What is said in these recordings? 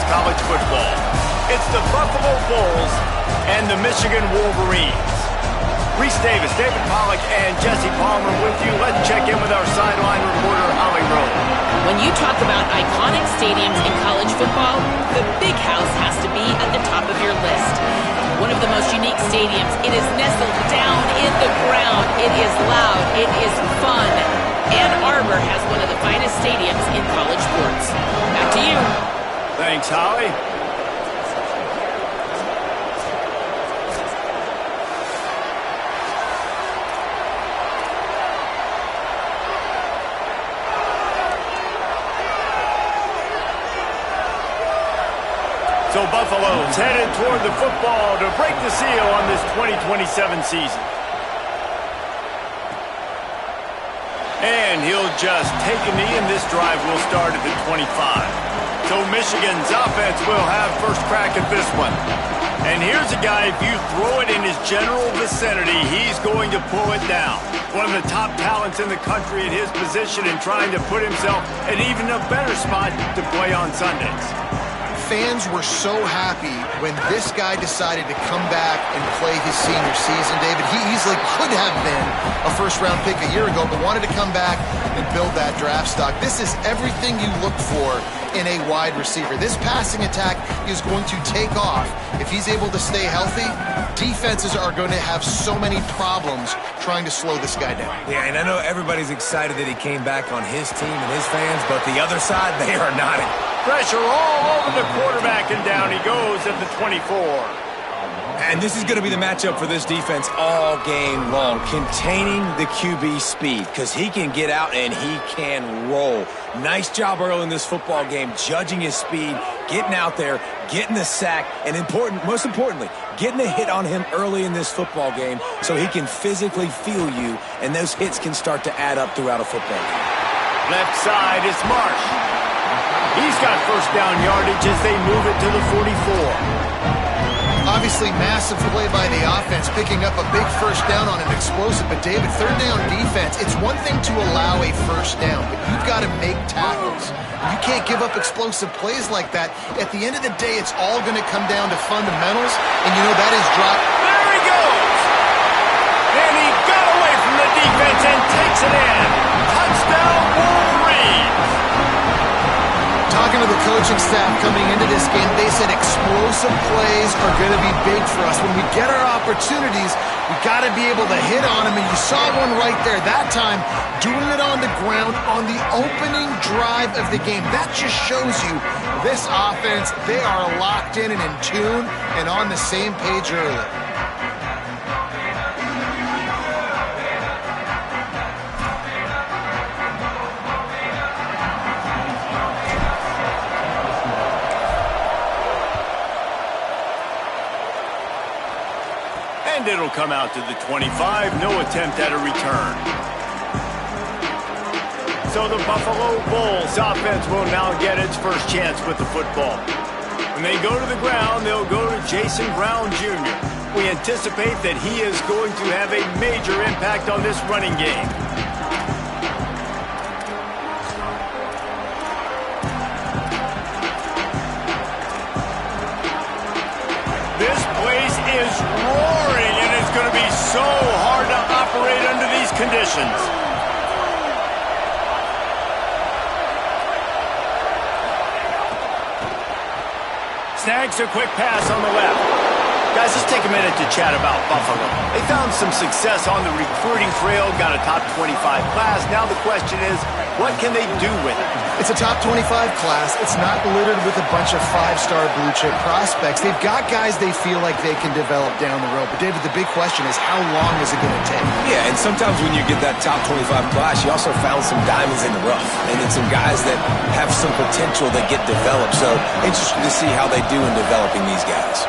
college football. It's the Buffalo Bulls and the Michigan Wolverines. Reese Davis, David Pollack, and Jesse Palmer with you. Let's check in with our sideline reporter, Holly Rowe. When you talk about iconic stadiums in college football, the Big House has to be at the top of your list. One of the most unique stadiums. It is nestled down in the ground. It is loud. It is fun. Ann Arbor has one of the finest stadiums in college sports. Back to you. Thanks, Holly. So Buffalo's headed toward the football to break the seal on this 2027 season. And he'll just take a knee, and this drive will start at the 25. So Michigan's offense will have first crack at this one. And here's a guy, if you throw it in his general vicinity, he's going to pull it down. One of the top talents in the country at his position and trying to put himself in even a better spot to play on Sundays. Fans were so happy when this guy decided to come back and play his senior season, David. He easily could have been a first-round pick a year ago, but wanted to come back and build that draft stock. This is everything you look for in a wide receiver. This passing attack is going to take off. If he's able to stay healthy, defenses are going to have so many problems trying to slow this guy down. Yeah, and I know everybody's excited that he came back on his team and his fans, but the other side, they are not. Pressure all over the quarterback, and down he goes at the 24. And this is going to be the matchup for this defense all game long, containing the QB speed, because he can get out and he can roll. Nice job early in this football game, judging his speed, getting out there, getting the sack, and most importantly, getting a hit on him early in this football game so he can physically feel you, and those hits can start to add up throughout a football game. Left side is Marsh. He's got first down yardage as they move it to the 44. Obviously, massive play by the offense, picking up a big first down on an explosive. But, David, third down defense, it's one thing to allow a first down, but you've got to make tackles. You can't give up explosive plays like that. At the end of the day, it's all going to come down to fundamentals, and you know that is drop. There he goes! And he got away from the defense and takes it in. Touchdown, Wolverines! Talking to the coaching staff coming into this game, they said explosive plays are going to be big for us. When we get our opportunities, we got to be able to hit on them, and you saw one right there. That time, doing it on the ground on the opening drive of the game. That just shows you this offense, they are locked in and in tune and on the same page early. And it'll come out to the 25. No attempt at a return. So the Buffalo Bulls offense will now get its first chance with the football. When they go to the ground, they'll go to Jason Brown Jr. We anticipate that he is going to have a major impact on this running game. This place is roaring, and it's going to be so hard to operate under these conditions. Snags a quick pass on the left. Guys, let's take a minute to chat about Buffalo. They found some success on the recruiting trail, got a top 25 class. Now the question is, what can they do with it? It's a top 25 class. It's not littered with a bunch of five-star blue-chip prospects. They've got guys they feel like they can develop down the road. But, David, the big question is, how long is it going to take? Yeah, and sometimes when you get that top 25 class, you also found some diamonds in the rough. And then some guys that have some potential that get developed. So, interesting to see how they do in developing these guys.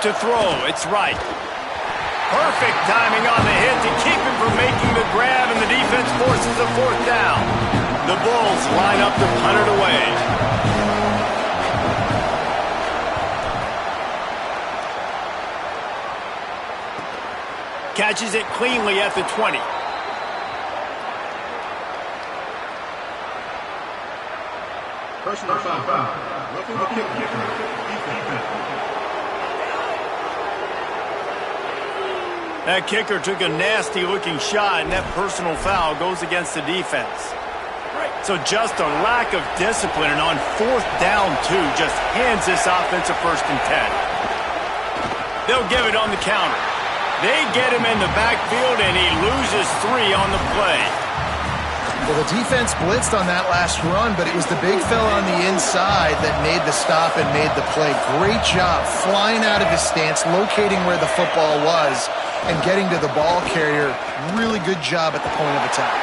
To throw, it's right. Perfect timing on the hit to keep him from making the grab, and the defense forces a fourth down. The Bulls line up to punt it away. Catches it cleanly at the 20. Personal foul. That kicker took a nasty-looking shot, and that personal foul goes against the defense. So just a lack of discipline, and on 4th down, too, just hands this offense a 1st and 10. They'll give it on the counter. They get him in the backfield, and he loses 3 on the play. Well, the defense blitzed on that last run, but it was the big fella on the inside that made the stop and made the play. Great job flying out of his stance, locating where the football was, and getting to the ball carrier. Really good job at the point of attack.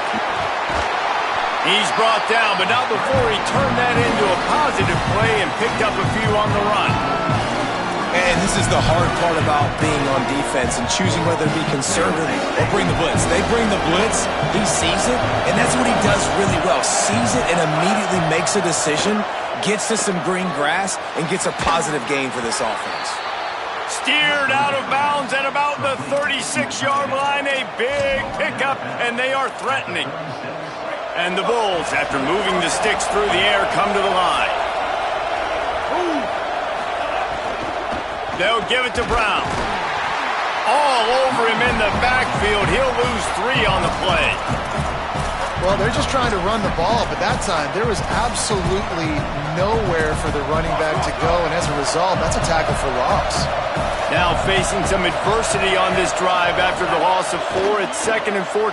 He's brought down, but not before he turned that into a positive play and picked up a few on the run. And this is the hard part about being on defense and choosing whether to be conservative or bring the blitz. They bring the blitz, he sees it, and that's what he does really well. Sees it and immediately makes a decision, gets to some green grass, and gets a positive gain for this offense. Steered out of bounds at about the 36-yard line. A big pickup, and they are threatening. And the Bulls, after moving the sticks through the air, come to the line. They'll give it to Brown. All over him in the backfield. He'll lose 3 on the play. Well, they're just trying to run the ball, but that time there was absolutely nowhere for the running back to go, and as a result, that's a tackle for loss. Now facing some adversity on this drive after the loss of 4. It's 2nd and 14.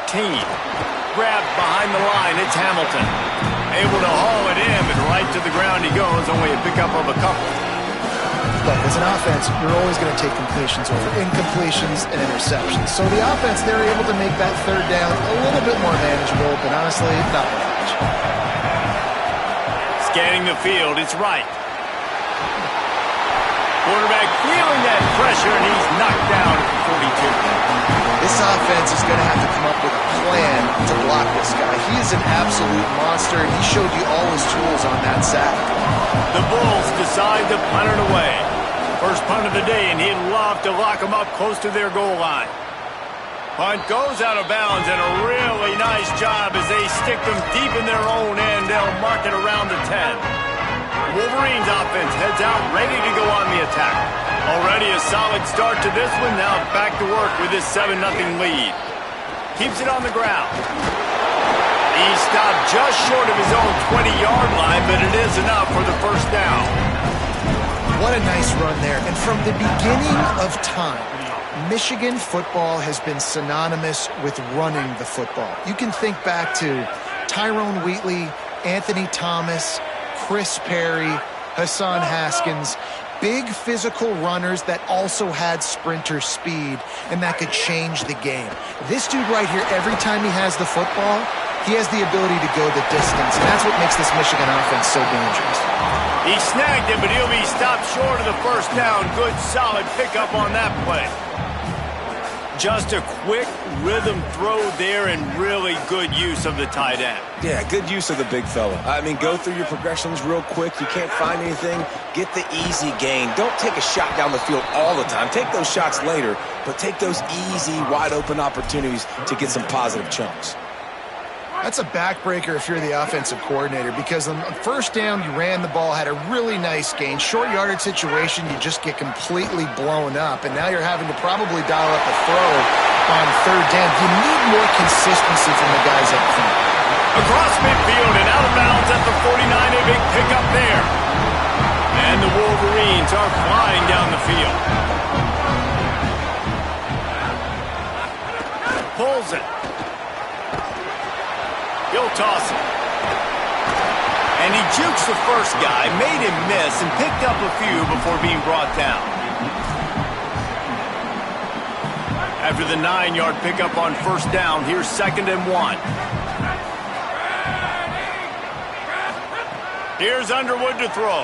Grabbed behind the line, it's Hamilton. Able to haul it in, but right to the ground he goes, only a pickup of a couple. Look, as an offense, you're always going to take completions over incompletions and interceptions. So the offense, they're able to make that 3rd down a little bit more manageable, but honestly, not very much. Scanning the field, it's right. Quarterback feeling that pressure, and he's knocked down at the 42. This offense is going to have to come up with a plan to block this guy. He is an absolute monster, and he showed you all his tools on that sack. The Bulls decide to punt it away. First punt of the day, and he'd love to lock them up close to their goal line. Punt goes out of bounds, and a really nice job as they stick them deep in their own end. They'll mark it around the 10. Wolverines offense heads out, ready to go on the attack. Already a solid start to this one. Now back to work with this 7-0 lead. Keeps it on the ground. He stopped just short of his own 20-yard line, but it is enough for the 1st down. What a nice run there. And from the beginning of time, Michigan football has been synonymous with running the football. You can think back to Tyrone Wheatley, Anthony Thomas, Chris Perry, Hassan Haskins. Big physical runners that also had sprinter speed, and that could change the game. This dude right here, every time he has the football, he has the ability to go the distance, and that's what makes this Michigan offense so dangerous. He snagged it, but he'll be stopped short of the 1st down. Good, solid pickup on that play. Just a quick rhythm throw there and really good use of the tight end. Yeah, good use of the big fella. I mean, go through your progressions real quick. You can't find anything. Get the easy gain. Don't take a shot down the field all the time. Take those shots later, but take those easy, wide-open opportunities to get some positive chunks. That's a backbreaker if you're the offensive coordinator, because on 1st down, you ran the ball, had a really nice gain. Short yardage situation, you just get completely blown up, and now you're having to probably dial up a throw on 3rd down. You need more consistency from the guys up front. Across midfield and out of bounds at the 49, a big pickup there. And the Wolverines are flying down the field. Pulls it. He'll toss it. And he jukes the first guy, made him miss, and picked up a few before being brought down. After the 9-yard pickup on 1st down, here's 2nd and 1. Here's Underwood to throw.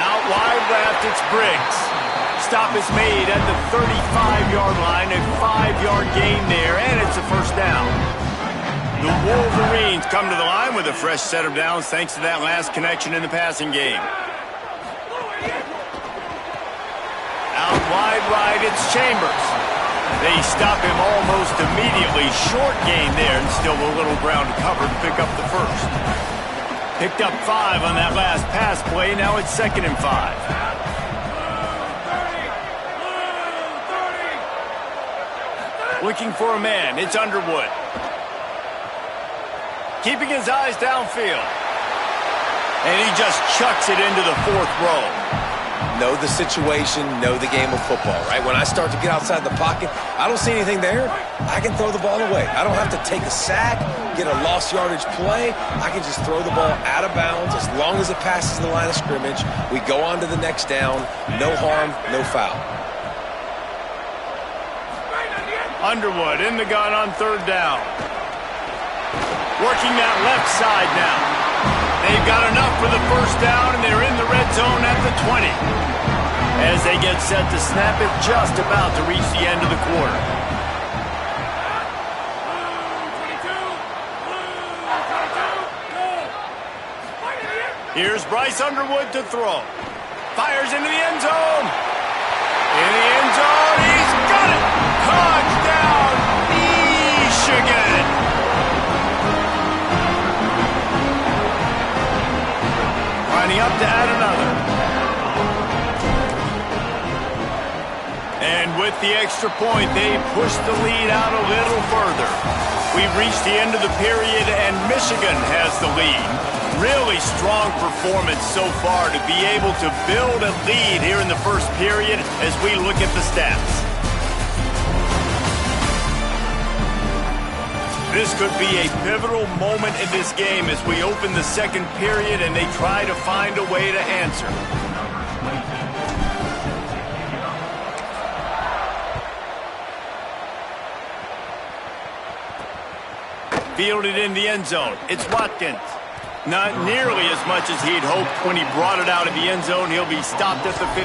Out wide left, it's Briggs. Stop is made at the 35-yard line, a 5-yard gain there, and it's a 1st down. The Wolverines come to the line with a fresh set of downs thanks to that last connection in the passing game. Out wide right, it's Chambers. They stop him almost immediately. Short gain there, and still a little ground to cover to pick up the 1st. Picked up 5 on that last pass play. Now it's 2nd and 5. Looking for a man. It's Underwood. Keeping his eyes downfield. And he just chucks it into the 4th row. Know the situation, know the game of football, right? When I start to get outside the pocket, I don't see anything there, I can throw the ball away. I don't have to take a sack, get a lost yardage play. I can just throw the ball out of bounds as long as it passes the line of scrimmage. We go on to the next down. No harm, no foul. Underwood in the gun on 3rd down. Working that left side now. They've got enough for the 1st down, and they're in the red zone at the 20. As they get set to snap it, just about to reach the end of the quarter. Here's Bryce Underwood to throw. Fires into the end zone. In the end zone, he's got it! Touchdown, Michigan! Lining up to add another. And with the extra point, they push the lead out a little further. We've reached the end of the period, and Michigan has the lead. Really strong performance so far to be able to build a lead here in the 1st period as we look at the stats. This could be a pivotal moment in this game as we open the 2nd period and they try to find a way to answer. Fielded in the end zone. It's Watkins. Not nearly as much as he'd hoped when he brought it out of the end zone. He'll be stopped at the 15.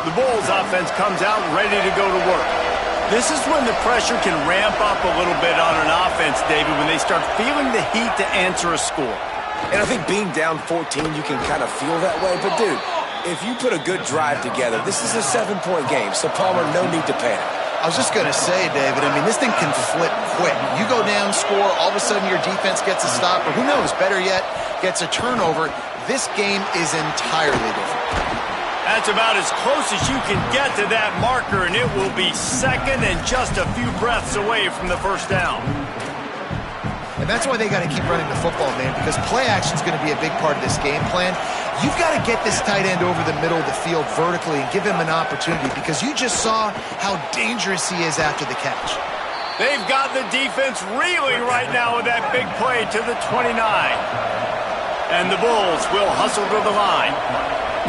The Bulls offense comes out ready to go to work. This is when the pressure can ramp up a little bit on an offense, David, when they start feeling the heat to answer a score. And I think being down 14, you can kind of feel that way. But, dude, if you put a good drive together, this is a 7-point game, so Palmer, no need to panic. I was just going to say, David, I mean, this thing can flip quick. You go down, score, all of a sudden your defense gets a stop, or who knows, better yet, gets a turnover. This game is entirely different. That's about as close as you can get to that marker, and it will be 2nd and just a few breaths away from the 1st down. And that's why they got to keep running the football, man, because play action is going to be a big part of this game plan. You've got to get this tight end over the middle of the field vertically and give him an opportunity, because you just saw how dangerous he is after the catch. They've got the defense reeling right now with that big play to the 29. And the Bulls will hustle to the line.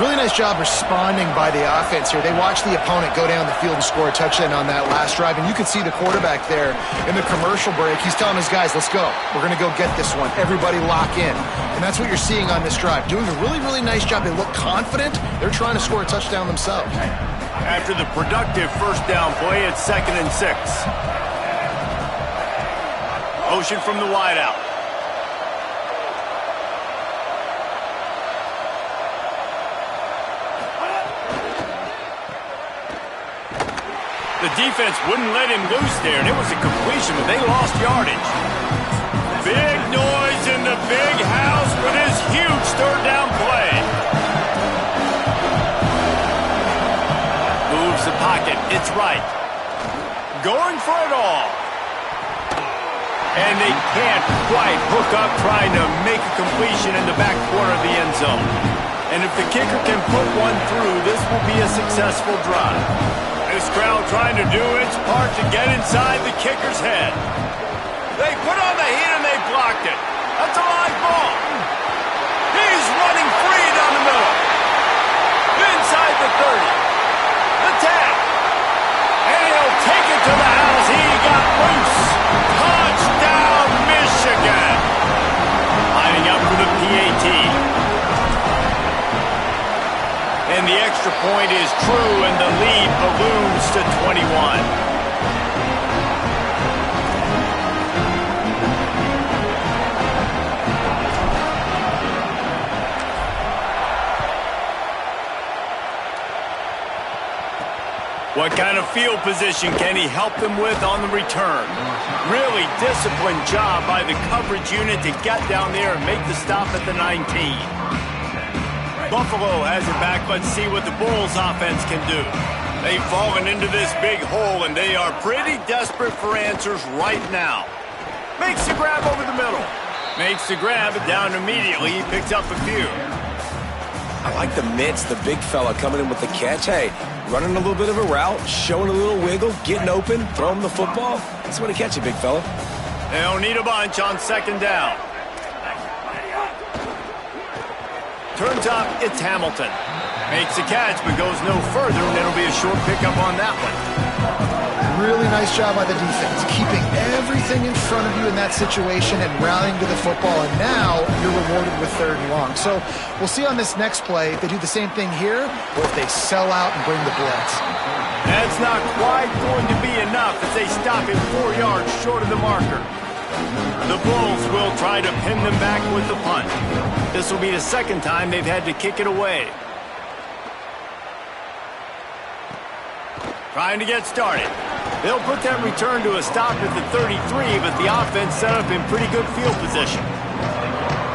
Really nice job responding by the offense here. They watched the opponent go down the field and score a touchdown on that last drive, and you can see the quarterback there in the commercial break. He's telling his guys, let's go. We're going to go get this one. Everybody lock in. And that's what you're seeing on this drive. Doing a really, really nice job. They look confident. They're trying to score a touchdown themselves. After the productive 1st down play, it's 2nd and 6. Motion from the wideout. The defense wouldn't let him loose there, and it was a completion, but they lost yardage. Big noise in the big house for this huge 3rd down play. Moves the pocket. It's right. Going for it all. And they can't quite hook up trying to make a completion in the back corner of the end zone. And if the kicker can put one through, this will be a successful drive. This crowd trying to do its part to get inside the kicker's head. They put on the heat and they blocked it. That's a live ball. He's running free down the middle. Inside the 30. The 10. And he'll take it to the house. He got loose. Touchdown, Michigan. Lining up for the PAT. And the extra point is true, and the lead balloons to 21. What kind of field position can he help them with on the return? Really disciplined job by the coverage unit to get down there and make the stop at the 19. Buffalo has it back. Let's see what the Bulls offense can do. They've fallen into this big hole, and they are pretty desperate for answers right now. Makes the grab over the middle. Makes the grab down immediately. He picks up a few. I like the mitts, the big fella coming in with the catch. Hey, running a little bit of a route, showing a little wiggle, getting open, throwing the football. That's what he catch you, big fella. They don't need a bunch on second down. Turns up, it's Hamilton. Makes the catch, but goes no further, and it'll be a short pickup on that one. Really nice job by the defense, keeping everything in front of you in that situation and rallying to the football, and now you're rewarded with 3rd and long. So we'll see on this next play if they do the same thing here or if they sell out and bring the blitz. That's not quite going to be enough as they stop him 4 yards short of the marker. The Bulls will try to pin them back with the punt. This will be the 2nd time they've had to kick it away. Trying to get started. They'll put that return to a stop at the 33, but the offense set up in pretty good field position.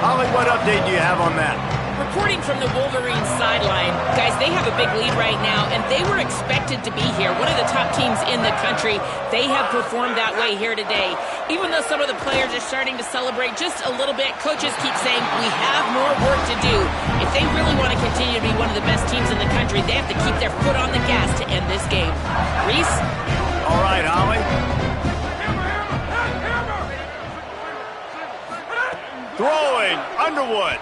Holly, what update do you have on that? Reporting from the Wolverines sideline, guys, they have a big lead right now, and they were expected to be here. One of the top teams in the country. They have performed that way here today. Even though some of the players are starting to celebrate just a little bit, coaches keep saying, we have more work to do. If they really want to continue to be one of the best teams in the country, they have to keep their foot on the gas to end this game. Reese? All right, Holly. Throwing, Underwood.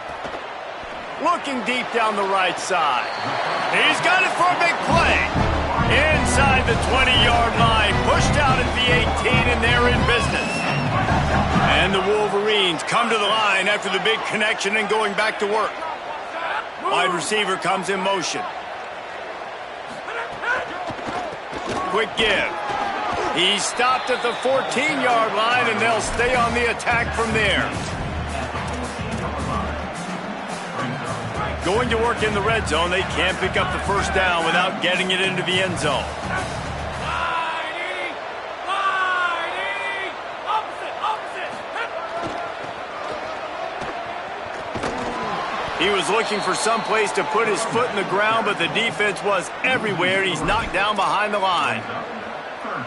Looking deep down the right side. He's got it for a big play. Inside the 20-yard line. Pushed out at the 18, and they're in business. And the Wolverines come to the line after the big connection and going back to work. Wide receiver comes in motion. Quick give. He's stopped at the 14-yard line, and they'll stay on the attack from there. Going to work in the red zone, they can't pick up the 1st down without getting it into the end zone. He was looking for some place to put his foot in the ground, but the defense was everywhere. He's knocked down behind the line.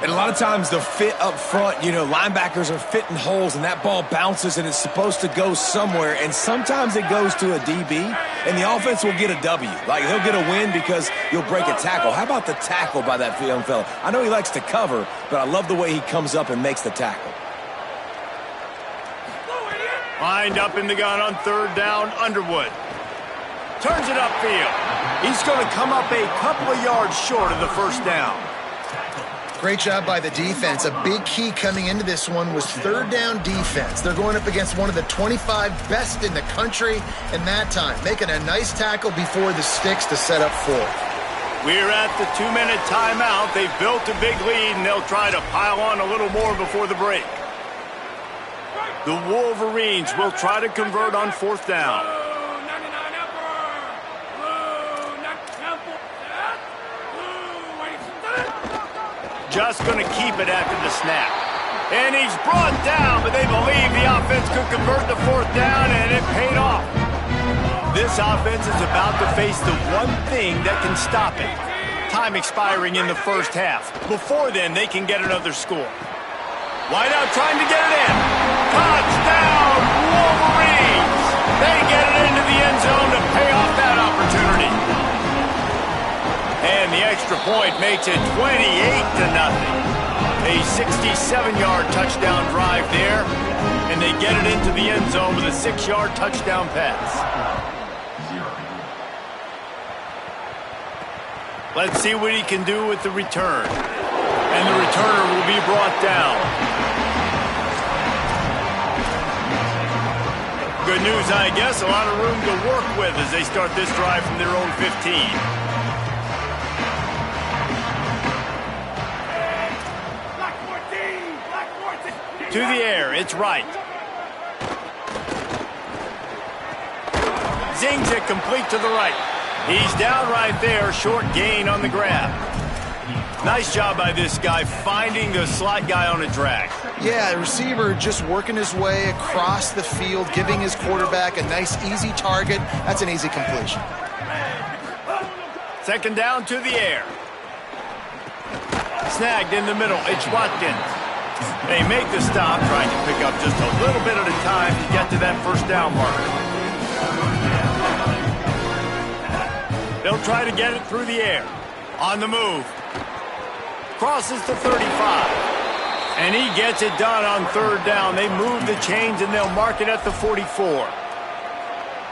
And a lot of times the fit up front, you know, linebackers are fitting holes and that ball bounces and it's supposed to go somewhere. And sometimes it goes to a DB and the offense will get a W. Like they'll get a win because you'll break a tackle. How about the tackle by that young fella? I know he likes to cover, but I love the way he comes up and makes the tackle. Lined up in the gun on 3rd down, Underwood. Turns it upfield. He's going to come up a couple of yards short of the 1st down. Great job by the defense. A big key coming into this one was 3rd down defense. They're going up against one of the 25 best in the country in that time, making a nice tackle before the sticks to set up 4th. We're at the 2-minute timeout. They've built a big lead, and they'll try to pile on a little more before the break. The Wolverines will try to convert on 4th down. Just going to keep it after the snap. And he's brought down, but they believe the offense could convert the 4th down, and it paid off. This offense is about to face the one thing that can stop it. Time expiring in the 1st half. Before then, they can get another score. Wideout trying to get it in. Touchdown, Wolverines! They get it into the end zone to pay off that opportunity. And the extra point makes it 28-0. A 67-yard touchdown drive there, and they get it into the end zone with a 6-yard touchdown pass. Let's see what he can do with the return. And the returner will be brought down. Good news, I guess. A lot of room to work with as they start this drive from their own 15. To the air, it's right. Zings it complete to the right. He's down right there, short gain on the grab. Nice job by this guy finding the slot guy on a drag. Yeah, the receiver just working his way across the field, giving his quarterback a nice, easy target. That's an easy completion. Second down to the air. Snagged in the middle. It's Watkins. They make the stop, trying to pick up just a little bit at a time to get to that first down marker. They'll try to get it through the air. On the move. Crosses to 35. And he gets it done on third down. They move the chains and they'll mark it at the 44.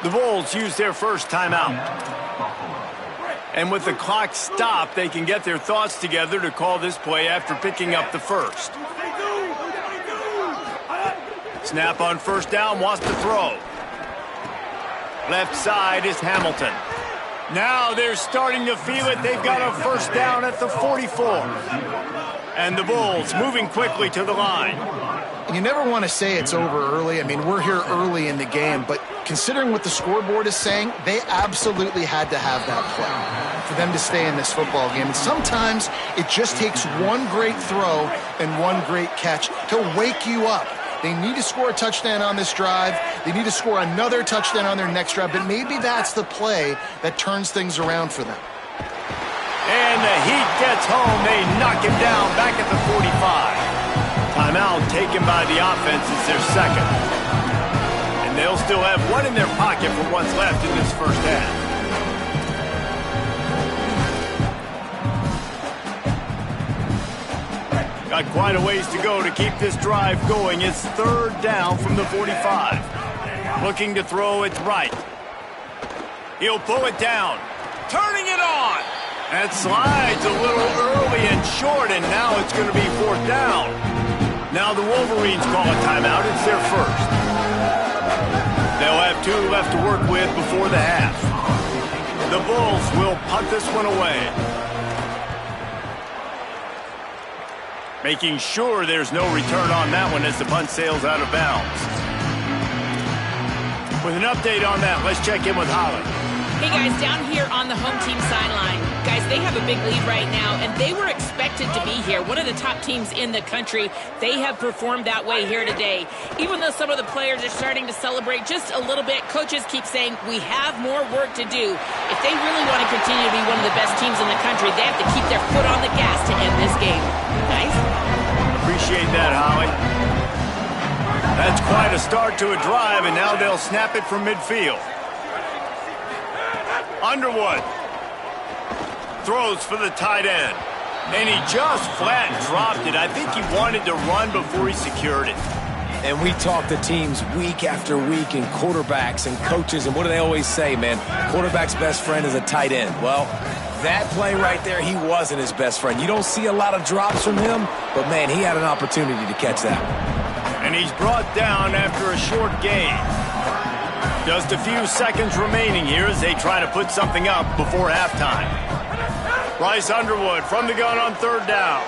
The Bulls use their first timeout. And with the clock stopped, they can get their thoughts together to call this play after picking up the first. Snap on first down, wants to throw. Left side is Hamilton. Now they're starting to feel it. They've got a first down at the 44. And the Bulls moving quickly to the line. You never want to say it's over early. I mean, we're here early in the game, but considering what the scoreboard is saying, they absolutely had to have that play for them to stay in this football game. And sometimes it just takes one great throw and one great catch to wake you up. They need to score a touchdown on this drive. They need to score another touchdown on their next drive, but maybe that's the play that turns things around for them. And the Heat gets home. They knock him down back at the 45. Timeout taken by the offense is their second. And they'll still have one in their pocket for what's left in this first half. Got quite a ways to go to keep this drive going. It's third down from the 45. Looking to throw it right. He'll pull it down. Turning it on. That slides a little early and short, and now it's going to be fourth down. Now the Wolverines call a timeout. It's their first. They'll have two left to work with before the half. The Bulls will punt this one away. Making sure there's no return on that one as the punt sails out of bounds. With an update on that, let's check in with Holly. Hey guys, down here on the home team sideline, guys, they have a big lead right now, and they were expected to be here. One of the top teams in the country. They have performed that way here today. Even though some of the players are starting to celebrate just a little bit, coaches keep saying we have more work to do. If they really want to continue to be one of the best teams in the country, they have to keep their foot on the gas to end this game. Guys? Appreciate that, Holly. That's quite a start to a drive, and now they'll snap it from midfield. Underwood throws for the tight end, and he just flat dropped it. I think he wanted to run before he secured it. And we talk to teams week after week and quarterbacks and coaches, and what do they always say, man? Quarterback's best friend is a tight end. Well, that play right there, he wasn't his best friend. You don't see a lot of drops from him, but, man, he had an opportunity to catch that one. And he's brought down after a short gain. Just a few seconds remaining here as they try to put something up before halftime. Bryce Underwood from the gun on third down.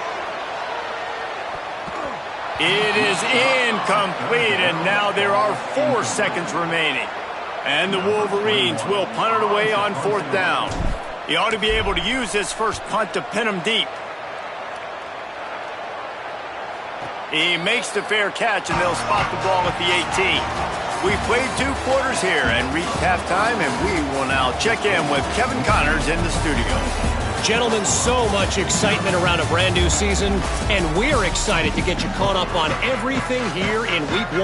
It is incomplete, and now there are 4 seconds remaining. And the Wolverines will punt it away on fourth down. He ought to be able to use this first punt to pin him deep. He makes the fair catch, and they'll spot the ball at the 18. We played 2 quarters here and reached halftime, and we will now check in with Kevin Connors in the studio. Gentlemen, so much excitement around a brand new season, and we're excited to get you caught up on everything here in Week 1.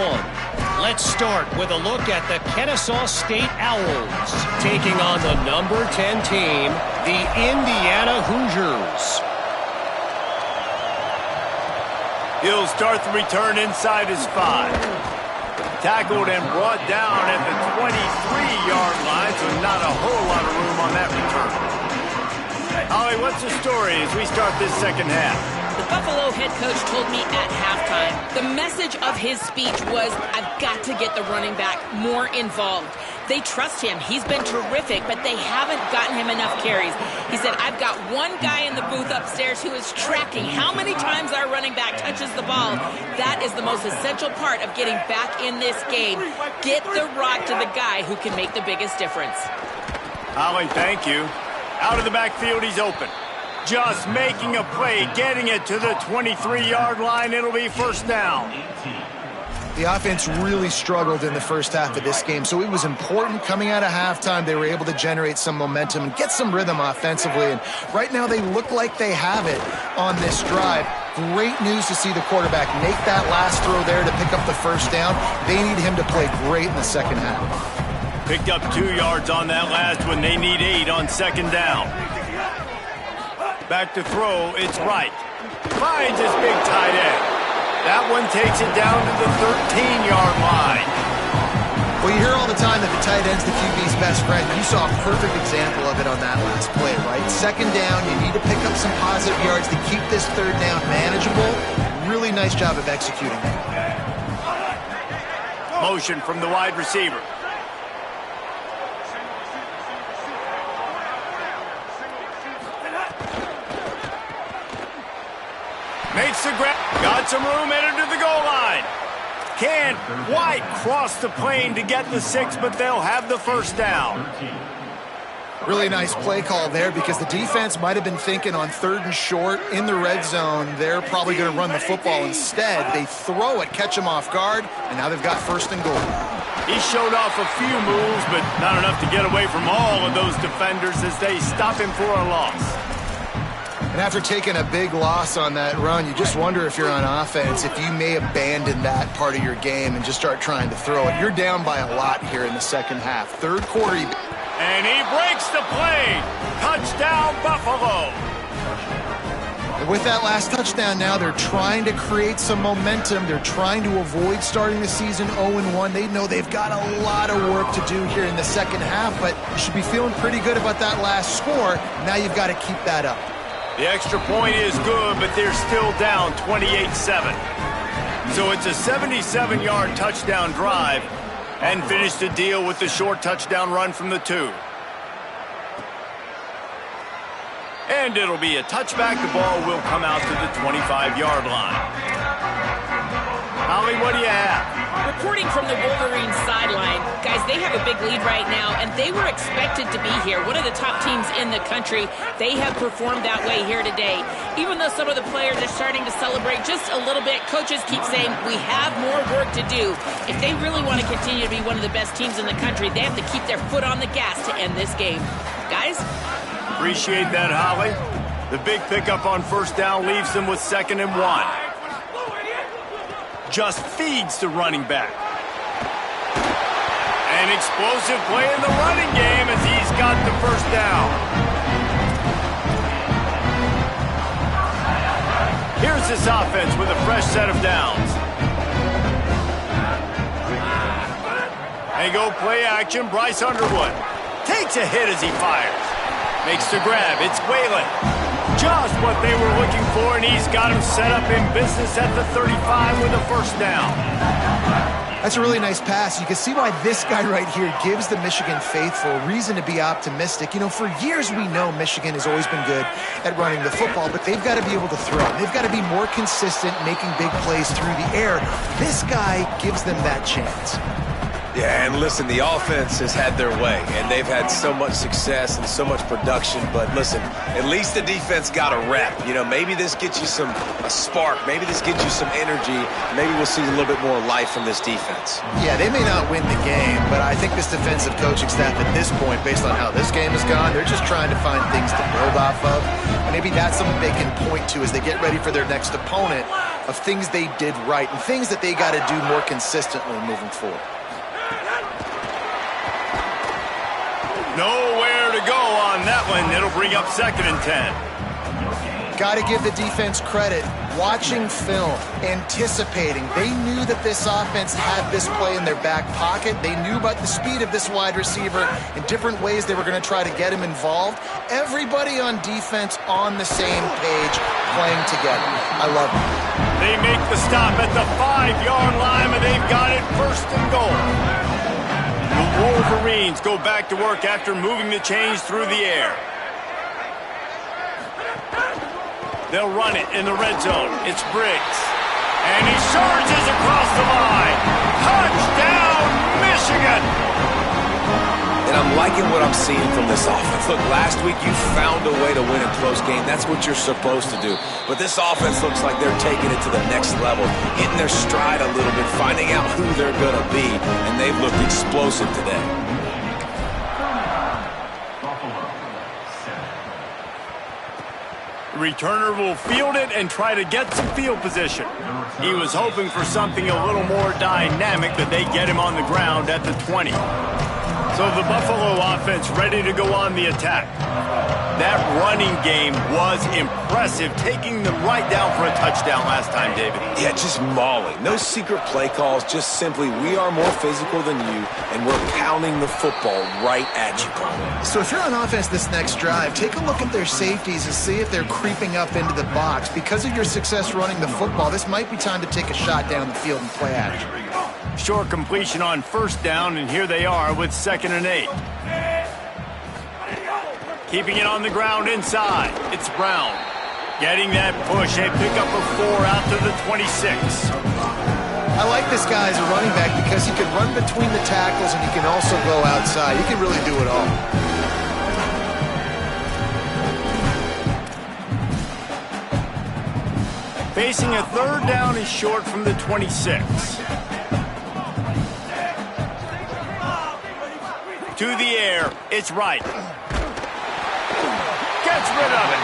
Let's start with a look at the Kennesaw State Owls, taking on the number 10 team, the Indiana Hoosiers. He'll start the return inside his 5. Tackled and brought down at the 23-yard line, so not a whole lot of room on that return. Holly, what's the story as we start this second half? The Buffalo head coach told me at halftime, the message of his speech was, I've got to get the running back more involved. They trust him. He's been terrific, but they haven't gotten him enough carries. He said, I've got one guy in the booth upstairs who is tracking how many times our running back touches the ball. That is the most essential part of getting back in this game. Get the rock to the guy who can make the biggest difference. Holly, thank you. Out of the backfield, he's open. Just making a play, getting it to the 23-yard line. It'll be first down. The offense really struggled in the first half of this game, so it was important coming out of halftime. They were able to generate some momentum and get some rhythm offensively, and right now they look like they have it on this drive. Great news to see the quarterback make that last throw there to pick up the first down. They need him to play great in the second half. Picked up 2 yards on that last one. They need 8 on second down. Back to throw, it's Wright. Finds his big tight end. That one takes it down to the 13-yard line. Well, you hear all the time that the tight end's the QB's best friend. You saw a perfect example of it on that last play, right? Second down, you need to pick up some positive yards to keep this third down manageable. Really nice job of executing that. Motion from the wide receiver. Makes the grab. Got some room, headed to the goal line. Can White cross the plane to get the 6, but they'll have the first down. Really nice play call there because the defense might have been thinking on 3rd and short in the red zone. They're probably going to run the football instead. They throw it, catch them off guard, and now they've got 1st and goal. He showed off a few moves, but not enough to get away from all of those defenders as they stop him for a loss. And after taking a big loss on that run, you just wonder if you're on offense, if you may abandon that part of your game and just start trying to throw it. You're down by a lot here in the second half. Third quarter. And he breaks the play. Touchdown, Buffalo. And with that last touchdown now, they're trying to create some momentum. They're trying to avoid starting the season 0-1. They know they've got a lot of work to do here in the second half, but you should be feeling pretty good about that last score. Now you've got to keep that up. The extra point is good, but they're still down 28-7. So it's a 77-yard touchdown drive and finish the deal with the short touchdown run from the 2. And it'll be a touchback. The ball will come out to the 25-yard line. Holly, what do you have? Reporting from the Wolverines sideline, guys, they have a big lead right now, and they were expected to be here. One of the top teams in the country. They have performed that way here today. Even though some of the players are starting to celebrate just a little bit, coaches keep saying, we have more work to do. If they really want to continue to be one of the best teams in the country, they have to keep their foot on the gas to end this game. Guys? Appreciate that, Holly. The big pickup on first down leaves them with 2nd and 1. Just feeds the running back. An explosive play in the running game as he's got the first down. Here's this offense with a fresh set of downs. They go play action. Bryce Underwood takes a hit as he fires. Makes the grab. It's Whalen. Just what they were looking for, and he's got him set up in business at the 35 with a first down. That's a really nice pass. You can see why this guy right here gives the Michigan faithful reason to be optimistic. You know, for years we know Michigan has always been good at running the football, but they've got to be able to throw. They've got to be more consistent, making big plays through the air. This guy gives them that chance. Yeah, and listen, the offense has had their way, and they've had so much success and so much production. But listen, at least the defense got a rep. You know, maybe this gets you a spark. Maybe this gives you some energy. Maybe we'll see a little bit more life from this defense. Yeah, they may not win the game, but I think this defensive coaching staff at this point, based on how this game has gone, they're just trying to find things to build off of. And maybe that's something they can point to as they get ready for their next opponent, of things they did right and things that they got to do more consistently moving forward. Nowhere to go on that one. It'll bring up 2nd and 10. Got to give the defense credit. Watching film, anticipating. They knew that this offense had this play in their back pocket. They knew about the speed of this wide receiver and different ways they were going to try to get him involved. Everybody on defense on the same page, playing together. I love it. They make the stop at the 5-yard line, and they've got it 1st and goal. The Wolverines go back to work after moving the chains through the air. They'll run it in the red zone. It's Briggs. And he surges across the line. Touchdown, Michigan! And I'm liking what I'm seeing from this offense. Look, last week you found a way to win a close game. That's what you're supposed to do. But this offense looks like they're taking it to the next level, hitting their stride a little bit, finding out who they're going to be, and they've looked explosive today. Returner will field it and try to get some field position. He was hoping for something a little more dynamic, but they get him on the ground at the 20. So the Buffalo offense ready to go on the attack. That running game was impressive, taking them right down for a touchdown last time, David. Yeah, just mauling. No secret play calls, just simply we are more physical than you, and we're pounding the football right at you, Paul. So if you're on offense this next drive, take a look at their safeties and see if they're creeping up into the box. Because of your success running the football, this might be time to take a shot down the field and play action. Short completion on first down, and here they are with 2nd and 8. Keeping it on the ground inside. It's Brown. Getting that push. They pick up a 4 out to the 26. I like this guy as a running back because he can run between the tackles and he can also go outside. He can really do it all. Facing a 3rd down and short from the 26. To the air, it's Wright. Gets rid of it.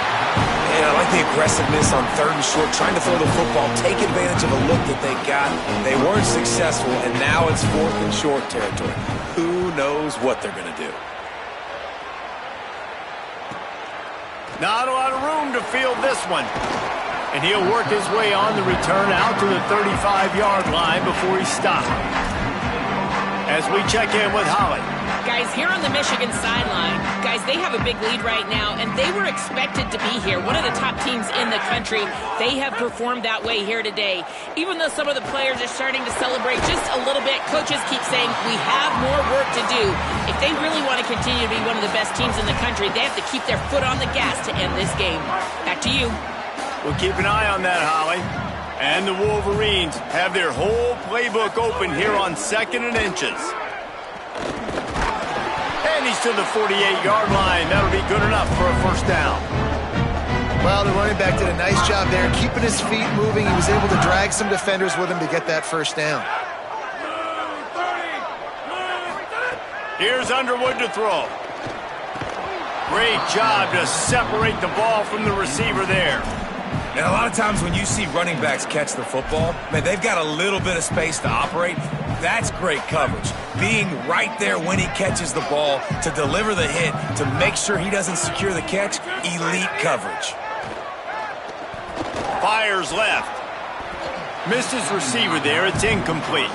Yeah, I like the aggressiveness on 3rd and short, trying to throw the football, take advantage of a look that they got. They weren't successful, and now it's 4th and short territory. Who knows what they're going to do? Not a lot of room to field this one. And he'll work his way on the return out to the 35-yard line before he stopped. As we check in with Holly. Guys, here on the Michigan sideline, guys, they have a big lead right now, and they were expected to be here. One of the top teams in the country. They have performed that way here today. Even though some of the players are starting to celebrate just a little bit, coaches keep saying, we have more work to do. If they really want to continue to be one of the best teams in the country, they have to keep their foot on the gas to end this game. Back to you. We'll keep an eye on that, Holly. And the Wolverines have their whole playbook open here on 2nd and inches. And he's to the 48-yard line. That'll be good enough for a 1st down. Well, the running back did a nice job there, keeping his feet moving. He was able to drag some defenders with him to get that 1st down. Here's Underwood to throw. Great job to separate the ball from the receiver there. And a lot of times when you see running backs catch the football, man, they've got a little bit of space to operate. That's great coverage. Being right there when he catches the ball to deliver the hit, to make sure he doesn't secure the catch, elite coverage. Fires left. Missed his receiver there. It's incomplete.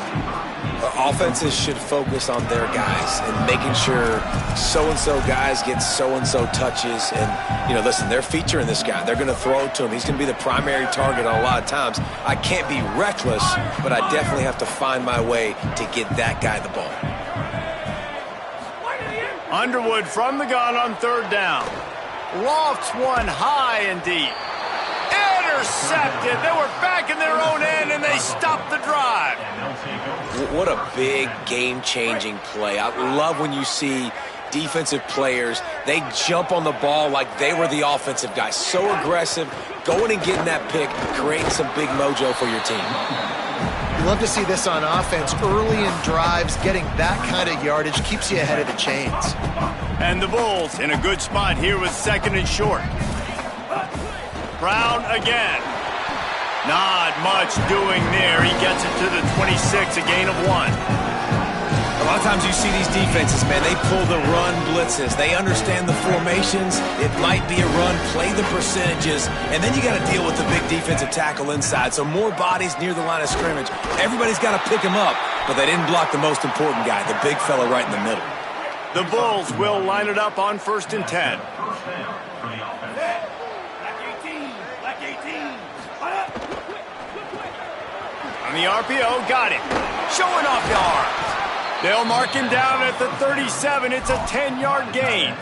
Offenses should focus on their guys and making sure so-and-so guys get so-and-so touches. And, you know, listen, they're featuring this guy. They're going to throw it to him. He's going to be the primary target on a lot of times. I can't be reckless, but I definitely have to find my way to get that guy the ball. Underwood from the gun on 3rd down. Lofts one high and deep. Intercepted. They were back in their own end, and they stopped the drive. What a big game-changing play. I love when you see defensive players, they jump on the ball like they were the offensive guys. So aggressive, going and getting that pick, creating some big mojo for your team. You love to see this on offense. Early in drives, getting that kind of yardage keeps you ahead of the chains. And the Bulls in a good spot here with 2nd and short. Brown again. Not much doing there. He gets it to the 26, a gain of 1. A lot of times you see these defenses, man, they pull the run blitzes. They understand the formations. It might be a run, play the percentages, and then you got to deal with the big defensive tackle inside. So more bodies near the line of scrimmage. Everybody's got to pick him up, but they didn't block the most important guy, the big fella right in the middle. The Bulls will line it up on 1st and 10. On the RPO, got it. Showing off the arms. They'll mark him down at the 37. It's a 10-yard gain.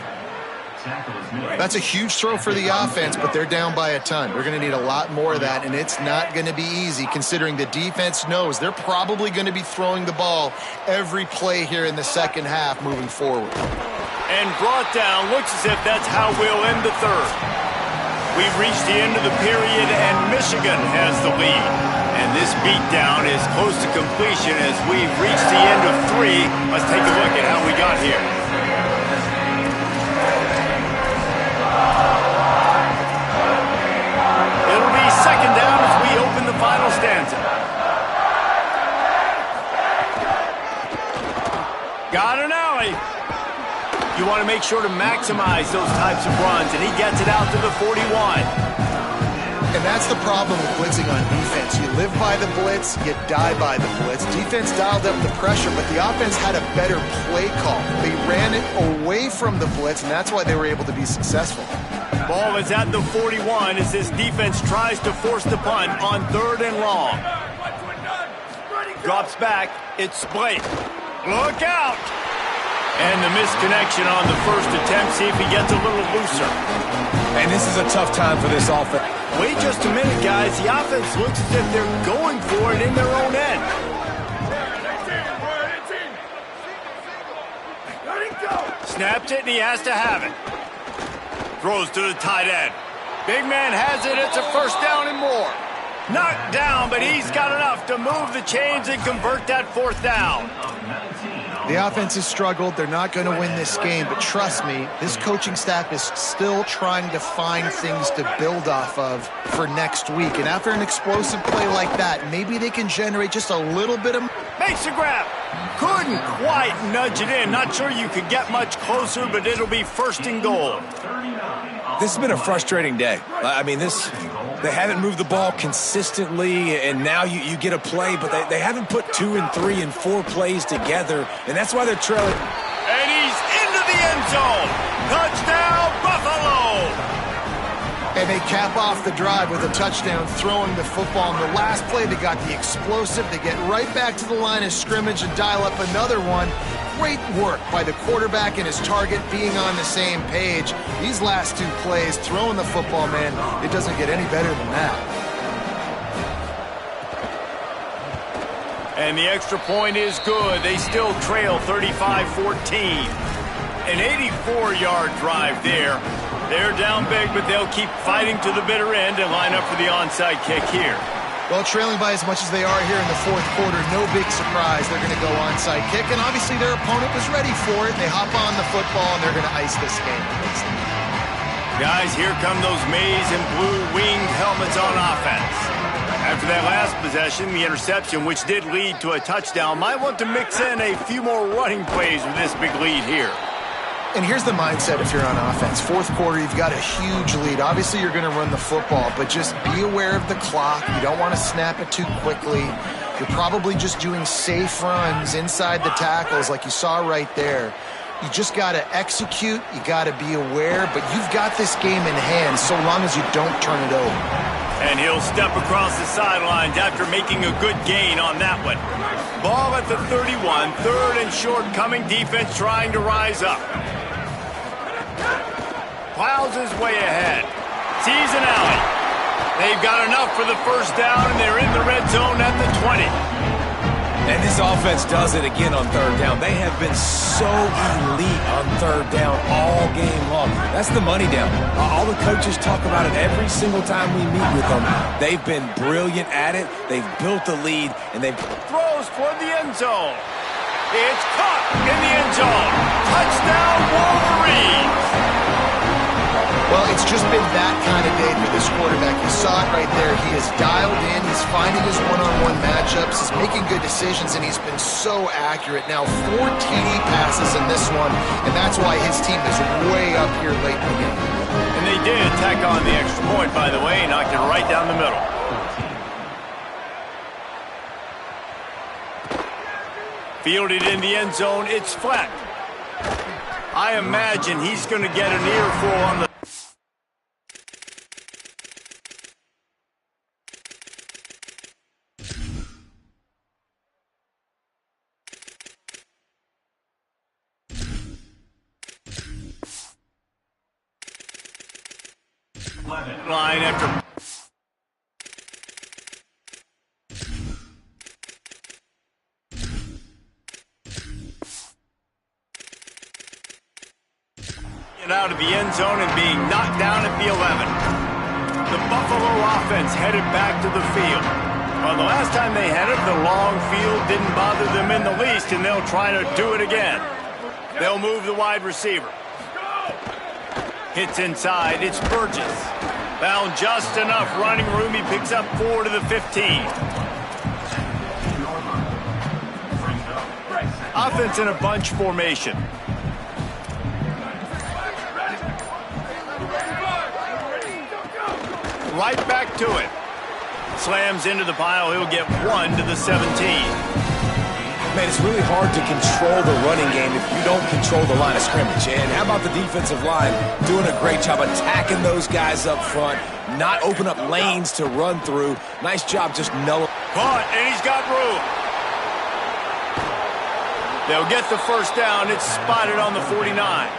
That's a huge throw for the offense, but they're down by a ton. They're going to need a lot more of that, and it's not going to be easy considering the defense knows they're probably going to be throwing the ball every play here in the second half moving forward. And brought down. Looks as if that's how we'll end the third. We've reached the end of the period, and Michigan has the lead. And this beatdown is close to completion as we've reached the end of 3. Let's take a look at how we got here. It'll be second down as we open the final stanza. Got an alley. You want to make sure to maximize those types of runs, and he gets it out to the 41. And that's the problem with blitzing on defense. You live by the blitz, you die by the blitz. Defense dialed up the pressure, but the offense had a better play call. They ran it away from the blitz, and that's why they were able to be successful. Ball is at the 41 as this defense tries to force the punt on 3rd and long. Drops back. It's Blake. Look out! And the misconnection on the first attempt. See if he gets a little looser. And this is a tough time for this offense. Wait just a minute, guys. The offense looks as if they're going for it in their own end. Snaps it, and he has to have it. Throws to the tight end. Big man has it. It's a first down and more. Knocked down, but he's got enough to move the chains and convert that 4th down. The offense has struggled. They're not going to win this game, but trust me, this coaching staff is still trying to find things to build off of for next week. And after an explosive play like that, maybe they can generate just a little bit of... Makes a grab. Couldn't quite nudge it in. Not sure you could get much closer, but it'll be 1st and goal. This has been a frustrating day. I mean, they haven't moved the ball consistently, and now you get a play, but they haven't put 2 and 3 and 4 plays together, and that's why they're trailing. And he's into the end zone. Touchdown, Buffalo! And they cap off the drive with a touchdown throwing the football. In the last play, they got the explosive. They get right back to the line of scrimmage and dial up another one. Great work by the quarterback and his target being on the same page. These last 2 plays, throwing the football, man, it doesn't get any better than that. And the extra point is good. They still trail 35-14. An 84-yard drive there. They're down big, but they'll keep fighting to the bitter end and line up for the onside kick here. Well, trailing by as much as they are here in the 4th quarter, no big surprise. They're going to go onside kick, and obviously their opponent was ready for it. They hop on the football, and they're going to ice this game. Guys, here come those maize and blue winged helmets on offense. After that last possession, the interception, which did lead to a touchdown, might want to mix in a few more running plays with this big lead here. And here's the mindset if you're on offense. 4th quarter, you've got a huge lead. Obviously, you're going to run the football, but just be aware of the clock. You don't want to snap it too quickly. You're probably just doing safe runs inside the tackles like you saw right there. You just got to execute. You got to be aware, but you've got this game in hand so long as you don't turn it over. And he'll step across the sidelines after making a good gain on that one. Ball at the 31, 3rd and short, coming defense trying to rise up. Plows his way ahead. Sees an alley. They've got enough for the first down, and they're in the red zone at the 20. And this offense does it again on 3rd down. They have been so elite on 3rd down all game long. That's the money down. All the coaches talk about it every single time we meet with them. They've been brilliant at it. They've built the lead, and they've... Throws toward the end zone. It's caught in the end zone. Touchdown, Wolverines! Well, it's just been that kind of day for this quarterback. You saw it right there. He is dialed in. He's finding his one-on-one matchups. He's making good decisions, and he's been so accurate. Now, 4 TD passes in this one, and that's why his team is way up here late in the game. And they did tack on the extra point, by the way, knocked it right down the middle. Fielded in the end zone. It's flat. I imagine he's going to get an earful on the line after. Out of the end zone and being knocked down at the 11. The Buffalo offense headed back to the field. Well, the last time they had it, the long field didn't bother them in the least, and they'll try to do it again. They'll move the wide receiver. Hits inside. It's Burgess. Found just enough running room. He picks up 4 to the 15. Offense in a bunch formation. Right back to it. Slams into the pile. He'll get 1 to the 17. Man, it's really hard to control the running game if you don't control the line of scrimmage. And how about the defensive line doing a great job attacking those guys up front, not open up lanes to run through. Nice job just knowing. Caught, and he's got room. They'll get the first down. It's spotted on the 49.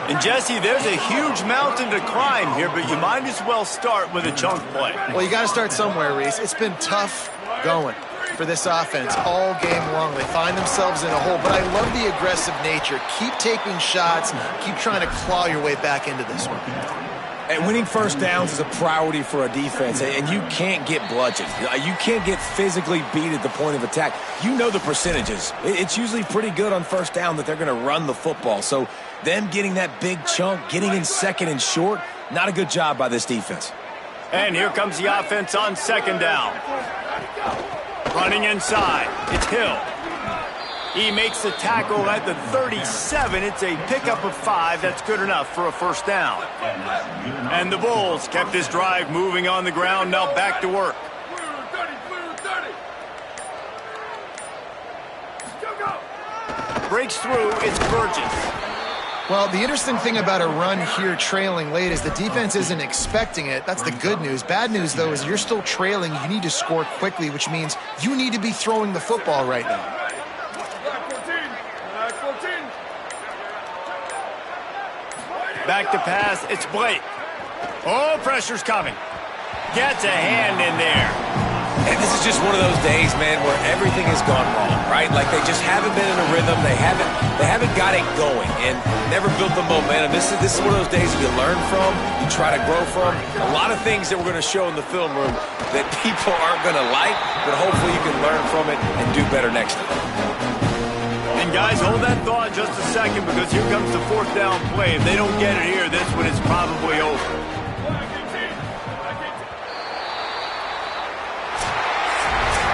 And, Jesse, there's a huge mountain to climb here, but you might as well start with a chunk play. Well, you got to start somewhere, Reese. It's been tough going for this offense all game long. They find themselves in a hole, but I love the aggressive nature. Keep taking shots. Keep trying to claw your way back into this one. And winning first downs is a priority for a defense, and you can't get bludgeoned. You can't get physically beat at the point of attack. You know the percentages. It's usually pretty good on first down that they're going to run the football. So them getting that big chunk, getting in second and short, not a good job by this defense. And here comes the offense on second down. Running inside. It's Hill. He makes the tackle at the 37. It's a pickup of 5. That's good enough for a first down. And the Bulls kept this drive moving on the ground. Now back to work. Breaks through. It's Burgess. Well, the interesting thing about a run here trailing late is the defense isn't expecting it. That's the good news. Bad news, though, is you're still trailing. You need to score quickly, which means you need to be throwing the football right now. Back to pass. It's Blake. Oh, pressure's coming. Gets a hand in there. And this is just one of those days, man, where everything has gone wrong, right? Like they just haven't been in a rhythm. They haven't got it going and never built the momentum. This is one of those days you learn from, you try to grow from. A lot of things that we're going to show in the film room that people aren't going to like, but hopefully you can learn from it and do better next time. And guys, hold that thought just a second because here comes the fourth down play. If they don't get it here, this one is probably over.